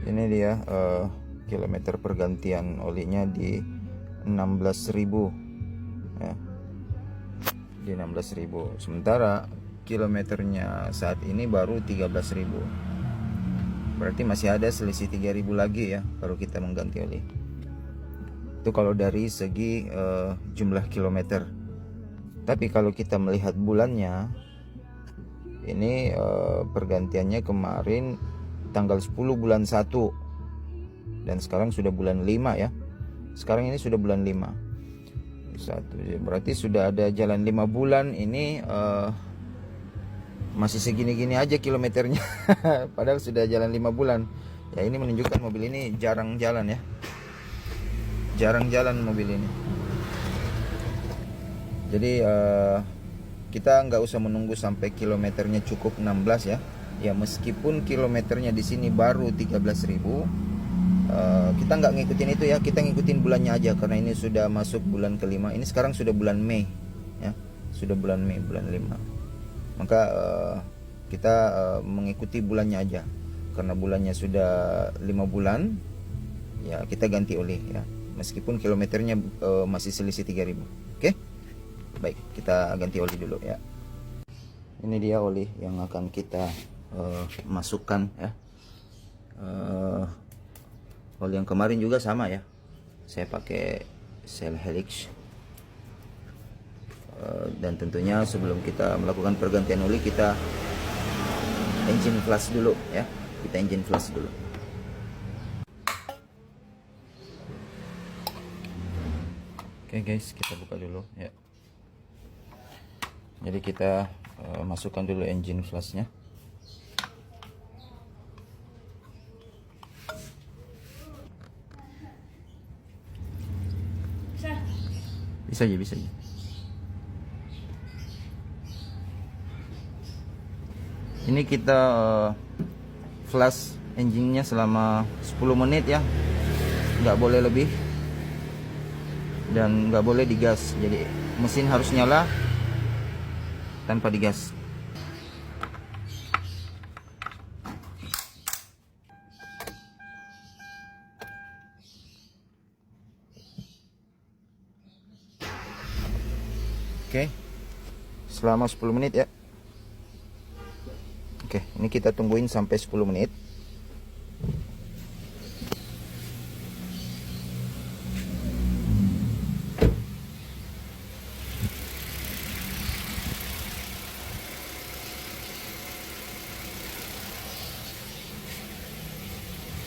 Ini dia kilometer pergantian olinya di 16.000 ya, di 16.000. Sementara kilometernya saat ini baru 13.000. Berarti masih ada selisih 3.000 lagi ya baru kita mengganti oli. Itu kalau dari segi jumlah kilometer. Tapi kalau kita melihat bulannya, ini pergantiannya kemarin tanggal 10 bulan 1 dan sekarang sudah bulan 5 ya. Sekarang ini sudah bulan 5. Berarti sudah ada jalan 5 bulan ini masih segini-gini aja kilometernya. Padahal sudah jalan 5 bulan. Ya, ini menunjukkan mobil ini jarang jalan ya. Jarang jalan mobil ini. Jadi kita nggak usah menunggu sampai kilometernya cukup 16 ya. Ya meskipun kilometernya di sini baru 13.000, kita nggak ngikutin itu ya, kita ngikutin bulannya aja karena ini sudah masuk bulan kelima. Ini sekarang sudah bulan Mei ya, sudah bulan Mei, bulan 5. Maka kita mengikuti bulannya aja karena bulannya sudah 5 bulan ya, kita ganti oli ya meskipun kilometernya masih selisih 3.000. Oke, baik, kita ganti oli dulu ya. Ini dia oli yang akan kita masukkan ya. Oli yang kemarin juga sama ya, saya pakai Shell Helix. Dan tentunya sebelum kita melakukan pergantian oli, kita engine flush dulu ya. Kita engine flush dulu. Oke guys, kita buka dulu ya. Jadi kita masukkan dulu engine flushnya. Bisa aja, bisa aja. Ini kita flush engine-nya selama 10 menit ya, nggak boleh lebih dan nggak boleh digas. Jadi mesin harus nyala tanpa digas. Oke, selama 10 menit ya. Oke, ini kita tungguin sampai 10 menit.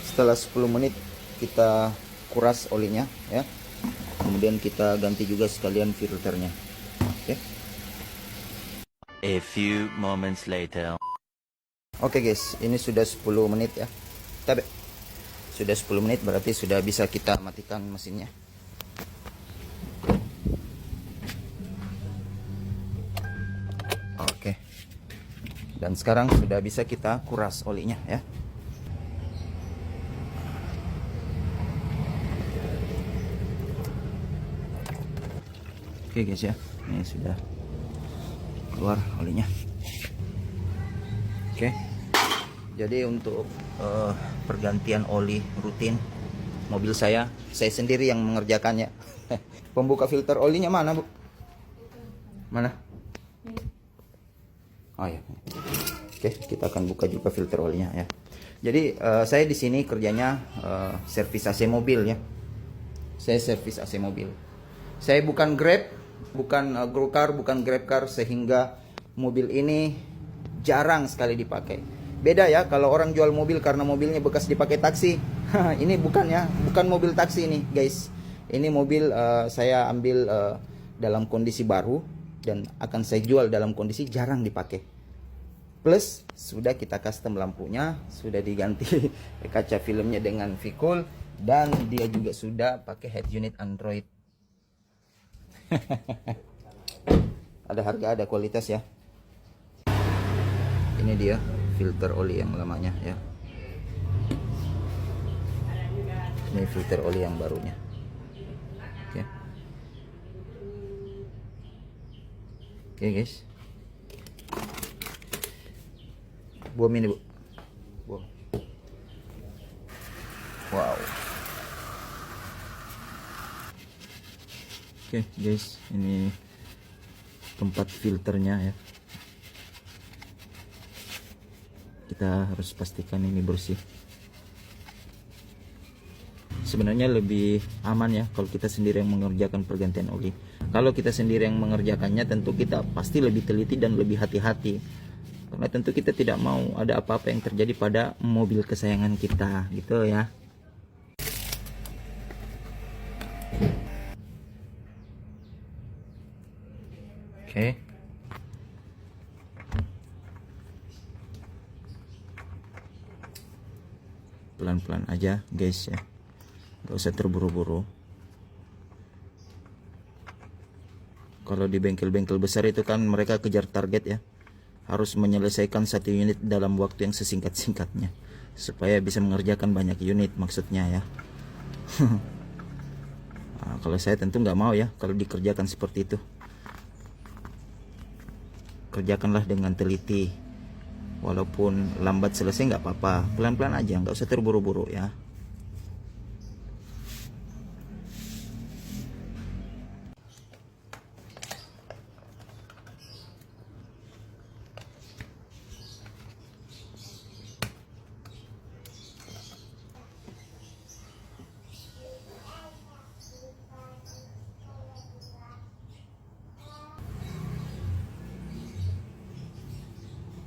Setelah 10 menit kita kuras olinya ya. Kemudian kita ganti juga sekalian filternya. Oke. A few moments later. Oke guys, ini sudah 10 menit ya. Tapi sudah 10 menit berarti sudah bisa kita matikan mesinnya. Oke. Dan sekarang sudah bisa kita kuras olinya ya. Oke guys ya, ini sudah keluar olinya. Oke, jadi untuk pergantian oli rutin mobil saya sendiri yang mengerjakannya. Pembuka filter olinya mana bu? Mana? Oh ya. Oke, kita akan buka juga filter olinya ya. Jadi saya di sini kerjanya servis AC mobil ya. Saya servis AC mobil. Saya bukan Grab, bukan GoCar, bukan GrabCar, sehingga mobil ini jarang sekali dipakai. Beda ya kalau orang jual mobil karena mobilnya bekas dipakai taksi. Ini bukan ya, bukan mobil taksi ini guys. Ini mobil saya ambil dalam kondisi baru dan akan saya jual dalam kondisi jarang dipakai. Plus sudah kita custom lampunya, sudah diganti kaca filmnya dengan V-Cool, dan dia juga sudah pakai head unit Android. Ada harga, ada kualitas ya. Ini dia filter oli yang lamanya ya. Ini filter oli yang barunya. Oke. Oke guys. Buang ini bu. Buang. Oke guys, ini tempat filternya ya. Kita harus pastikan ini bersih. Sebenarnya lebih aman ya kalau kita sendiri yang mengerjakan pergantian oli. Kalau kita sendiri yang mengerjakannya, tentu kita pasti lebih teliti dan lebih hati-hati, karena tentu kita tidak mau ada apa-apa yang terjadi pada mobil kesayangan kita gitu ya. Oke. Pelan-pelan aja guys ya, gak usah terburu-buru. Kalau di bengkel-bengkel besar itu kan mereka kejar target ya, harus menyelesaikan 1 unit dalam waktu yang sesingkat-singkatnya supaya bisa mengerjakan banyak unit maksudnya ya. Nah, kalau saya tentu nggak mau ya kalau dikerjakan seperti itu. Kerjakanlah dengan teliti, walaupun lambat selesai nggak apa-apa, pelan-pelan aja, nggak usah terburu-buru ya.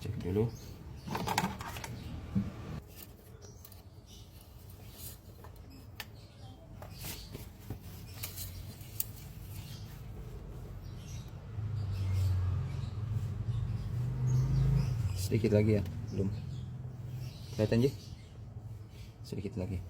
Cek dulu. Sedikit lagi ya, belum kelihatan Ji? Sedikit lagi.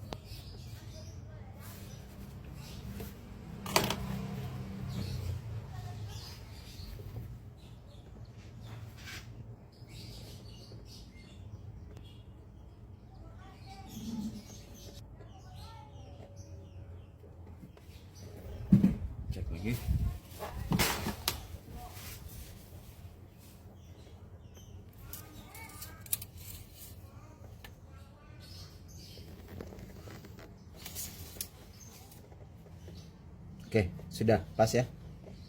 Cek lagi. Oke, sudah pas ya.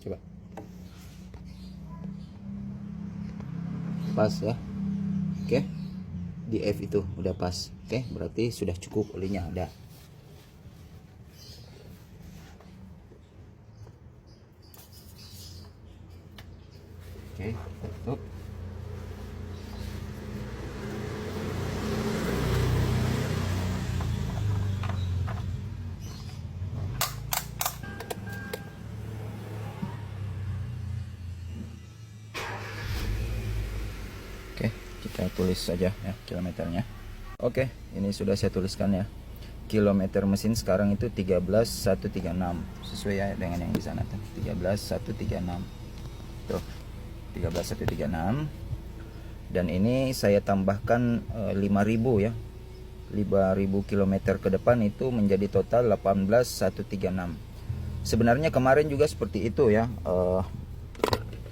Coba. Pas ya. Oke. Di F itu udah pas. Oke, berarti sudah cukup olinya ada. Oke, tutup. Oke, kita tulis saja ya kilometernya. Oke, ini sudah saya tuliskan ya. Kilometer mesin sekarang itu 13.136, sesuai ya dengan yang di sana tuh. 13.136. Tuh. 13.136. Dan ini saya tambahkan 5.000 ya. 5.000 km ke depan itu menjadi total 18.136. Sebenarnya kemarin juga seperti itu ya.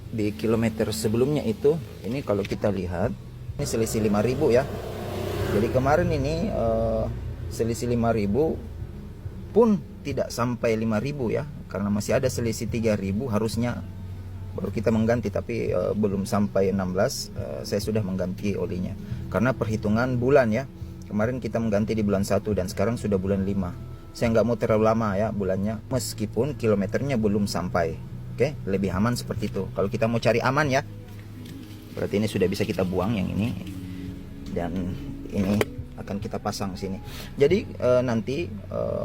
Di kilometer sebelumnya itu, ini kalau kita lihat ini selisih 5.000 ya. Jadi kemarin ini selisih 5.000 pun tidak sampai 5.000 ya, karena masih ada selisih 3.000 harusnya baru kita mengganti, tapi belum sampai 16 saya sudah mengganti olinya karena perhitungan bulan ya. Kemarin kita mengganti di bulan 1 dan sekarang sudah bulan 5. Saya nggak mau terlalu lama ya bulannya, meskipun kilometernya belum sampai. Oke, lebih aman seperti itu. Kalau kita mau cari aman ya, berarti ini sudah bisa kita buang yang ini, dan ini akan kita pasang sini. Jadi nanti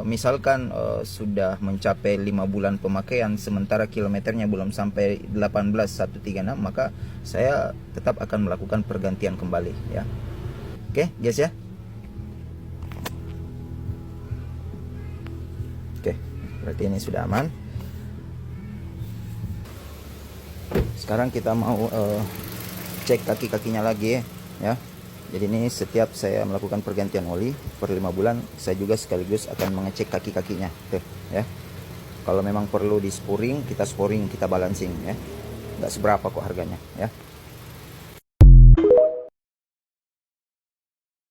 misalkan sudah mencapai 5 bulan pemakaian sementara kilometernya belum sampai 18.136, maka saya tetap akan melakukan pergantian kembali ya. Oke guys ya. Oke, berarti ini sudah aman. Sekarang kita mau cek kaki-kakinya lagi ya. Jadi ini setiap saya melakukan pergantian oli per 5 bulan, saya juga sekaligus akan mengecek kaki-kakinya tuh ya. Kalau memang perlu di sporing, kita sporing, kita balancing ya. Nggak seberapa kok harganya ya.